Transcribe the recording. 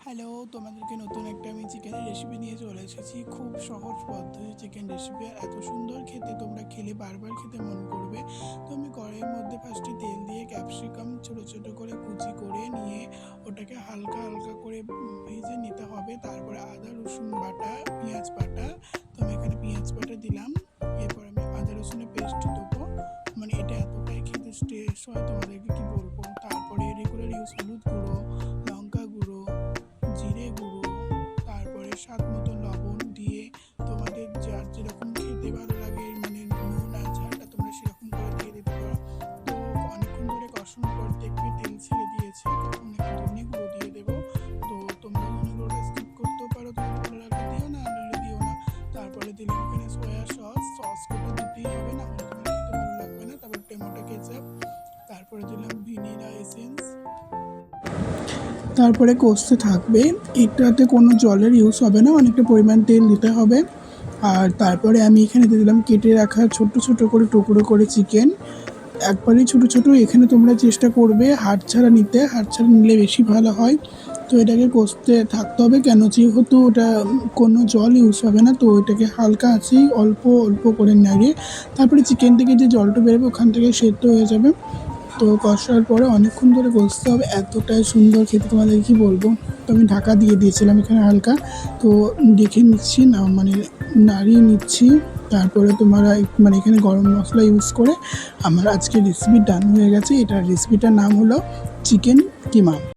Hello, তোমাদেরকে নতুন একটা আমি চিকেনের রেসিপি নিয়ে চলে এসেছি। খুব সহজ পদ্ধতি চিকেন রেসিপি, আর এত সুন্দর খেতে, তোমরা খেলে বারবার খেতে মন করবে। তো আমি কড়াইয়ের মধ্যে ফার্স্টে তেল দিয়ে ক্যাপসিকাম ছোটো ছোটো করে কুচি করে নিয়ে ওটাকে হালকা হালকা করে ভেজে নিতে হবে। তারপরে আদা রসুন বাটা, পেঁয়াজ বাটা, তো আমি এখানে পেঁয়াজ বাটা দিলাম। এরপর আমি আদা রসুনের পেস্ট দেবো। মানে এটা এতটাই খেতে টেস্ট হয়, তোমাদেরকে কি বলবো। তারপরে রেগুলার ইউজ হলুদ গুঁড়ো, লঙ্কা গুঁড়ো, জিরে গুঁড়ো, তারপরে স্বাদ মতো লবণ দিয়ে তোমাদের যার যেরকম খেতে ভালো লাগে, মানে নুন আর ঝালটা তোমরা সেরকম করে দিয়ে দিতে পারো। তো অনেকক্ষণ ধরে কষানোর পর দেখবে তেল ছেড়ে দিয়েছে, তখন একটু ধনে গুঁড়ো দিয়ে দেবো। তো তোমরা ধনে গুঁড়োটা স্কিপ করতেও পারো, তোমার ভালো লাগলে দিও, না আনলে দিও না। তারপরে দিলাম এখানে সয়া সসটা দিতেই হবে, না হলে তোমার খেতে ভালো লাগবে না। তারপর টমেটো কেচাপ, তারপরে দিলাম ভিনিলা এসেন্স। তারপরে কষতে থাকবে, এটাতে কোনো জলের ইউজ হবে না, অনেকটা পরিমাণ তেল দিতে হবে। আর তারপরে আমি এখানে দিয়ে দিলাম কেটে রাখা ছোট ছোট করে টুকরো করে চিকেন, একবারেই ছোট ছোট। এখানে তোমরা চেষ্টা করবে হাড় ছাড়া নিতে, হাড় ছাড়া নিলে বেশি ভালো হয়। তো এটাকে কষতে থাকতে হবে, কেন যেহেতু ওটা কোনো জল ইউজ হবে না, তো এটাকে হালকা আছেই অল্প অল্প করে নাড়িয়ে তারপরে চিকেন থেকে যে জলটা বেরোবে ওখান থেকে সেদ্ধ হয়ে যাবে। তো কষার পরে অনেকক্ষণ ধরে কষতে হবে, এতটাই সুন্দর খেতে, তোমাদের কি বলবো। তো আমি ঢাকা দিয়ে দিয়েছিলাম এখানে হালকা। তো দেখে নিচ্ছি না, মানে নাড়িয়ে নিচ্ছি। তারপরে তোমরা মানে এখানে গরম মশলা ইউজ করে আমার আজকে রেসিপি ডান হয়ে গেছে। এটার রেসিপিটার নাম হলো চিকেন কিমা।